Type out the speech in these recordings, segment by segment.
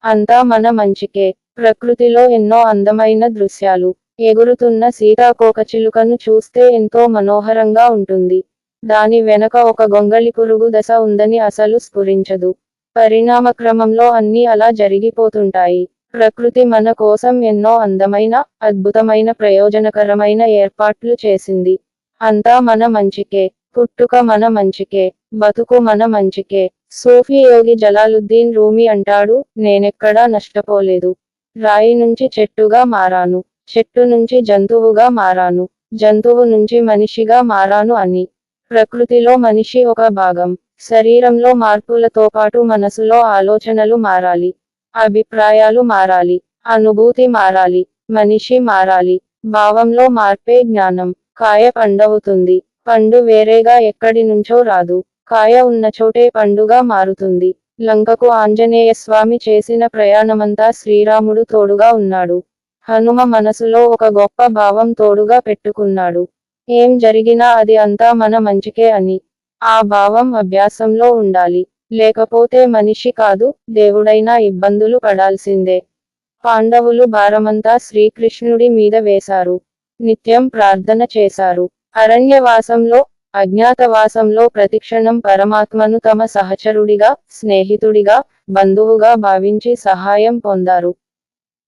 అంతా మన మంచికే. ప్రకృతిలో ఎన్నో అందమైన దృశ్యాలు. ఎగురుతున్న సీతాకోకచిలుకను చూస్తే ఎంతో మనోహరంగా ఉంటుంది. దాని వెనక ఒక గొంగళి పురుగు దశ ఉందని అసలు స్ఫురించదు. పరిణామక్రమంలో అన్నీ అలా జరిగిపోతుంటాయి. ప్రకృతి మన కోసం ఎన్నో అందమైన, అద్భుతమైన ప్రయోజనకరమైన ఏర్పాట్లు చేసింది. అంతా మన మంచికే. పుట్టుక మన మంచికే. బతుకు మన మంచికే. సూఫీ యోగి జలాలుద్దీన్ రూమి అంటాడు, నేనెక్కడా నష్టపోలేదు. రాయి నుంచి చెట్టుగా మారాను. చెట్టు నుంచి జంతువుగా మారాను. జంతువు నుంచి మనిషిగా మారాను అని. ప్రకృతిలో మనిషి ఒక భాగం. శరీరంలో మార్పులతో పాటు మనసులో ఆలోచనలు మారాలి. అభిప్రాయాలు మారాలి. అనుభూతి మారాలి. మనిషి మారాలి. భావంలో మార్పే జ్ఞానం. కాయ పండవుతుంది. పండు వేరేగా ఎక్కడి నుంచో రాదు. కాయ ఉన్న చోటే పండుగా మారుతుంది. లంకకు ఆంజనేయస్వామి చేసిన ప్రయాణమంతా శ్రీరాముడు తోడుగా ఉన్నాడు. హనుమ మనసులో ఒక గొప్ప భావం తోడుగా పెట్టుకున్నాడు. ఏం జరిగినా అది అంతా మన మంచికే అని. ఆ భావం అభ్యాసంలో ఉండాలి. లేకపోతే మనిషి కాదు, దేవుడైనా ఇబ్బందులు పడాల్సిందే. పాండవులు భారమంతా శ్రీకృష్ణుడి మీద వేశారు. నిత్యం ప్రార్థన చేశారు. అరణ్యవాసంలో, అజ్ఞాతవాసంలో ప్రతిక్షణం పరమాత్మను తమ సహచరుడిగా, స్నేహితుడిగా, బంధువుగా భావించి సహాయం పొందారు.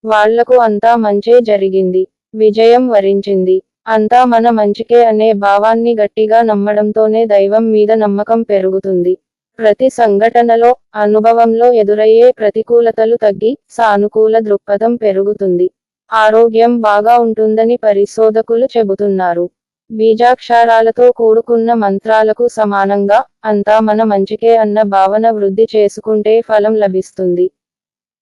వాళ్లకు అంతా మంచే జరిగింది. విజయం వరించింది. అంతా మన మంచికే అనే భావాన్ని గట్టిగా నమ్మడంతోనే దైవం మీద నమ్మకం పెరుగుతుంది. ప్రతి సంఘటనలో, అనుభవంలో ఎదురయ్యే ప్రతికూలతలు తగ్గి, సానుకూల దృక్పథం పెరుగుతుంది. ఆరోగ్యం బాగా ఉంటుందని పరిశోధకులు చెబుతున్నారు. బీజాక్షరాలతో కూడుకున్న మంత్రాలకు సమానంగా, అంతా మన మంచికే అన్న భావన వృద్ధి చేసుకుంటే ఫలం లభిస్తుంది.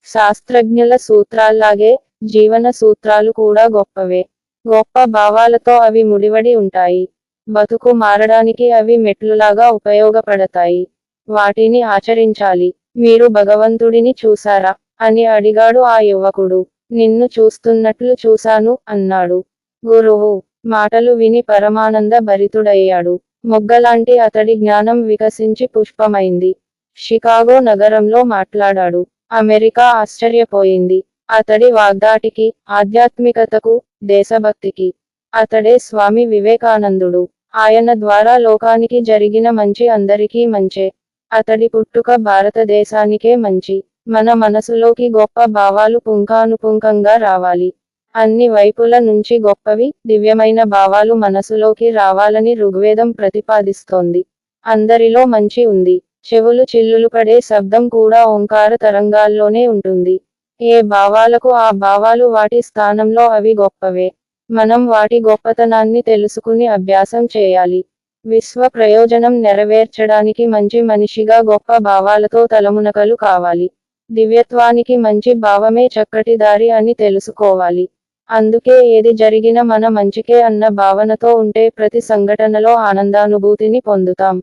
శాస్త్రజ్ఞుల సూత్రాల్లాగే, జీవన సూత్రాలు కూడా గొప్పవే. గొప్ప భావాలతో అవి ముడివడి ఉంటాయి. బతుకు మారడానికి అవి మెట్లులాగా ఉపయోగపడతాయి. వాటిని ఆచరించాలి. మీరు భగవంతుడిని చూశారా అని అడిగాడు ఆ యువకుడు. నిన్ను చూస్తున్నట్లు చూశాను అన్నాడు. గురువు మాటలు విని పరమానంద భరితుడయ్యాడు. మొగ్గలాంటి అతడి జ్ఞానం వికసించి పుష్పమైంది. షికాగో నగరంలో మాట్లాడాడు. అమెరికా ఆశ్చర్యపోయింది. అతడి వాగ్దాటికి, ఆధ్యాత్మికతకు, దేశభక్తికి. అతడే స్వామి వివేకానందుడు. ఆయన ద్వారా లోకానికి జరిగిన మంచి అందరికీ మంచే. అతడి పుట్టుక భారతదేశానికే మంచి. మన మనసులోకి గొప్ప భావాలు పుంఖానుపుంఖంగా రావాలి. అన్ని వైపుల నుంచి గొప్పవి, దివ్యమైన భావాలు మనసులోకి రావాలని ఋగ్వేదం ప్రతిపాదిస్తోంది. అందరిలో మంచి ఉంది. చెవులు చిల్లులుపడే శబ్దం కూడా ఓంకార తరంగాల్లోనే ఉంటుంది. ఏ భావాలకు ఆ భావాలు వాటి స్థానంలో అవి గొప్పవే. మనం వాటి గొప్పతనాన్ని తెలుసుకుని అభ్యాసం చేయాలి. విశ్వ ప్రయోజనం నెరవేర్చడానికి మంచి మనిషిగా గొప్ప భావాలతో తలమునకలు కావాలి. దివ్యత్వానికి మంచి భావమే చక్కటి దారి అని తెలుసుకోవాలి. అందుకే ఏది జరిగిన మన మంచికే అన్న భావనతో ఉంటే ప్రతి సంఘటనలో ఆనందానుభూతిని పొందుతాం.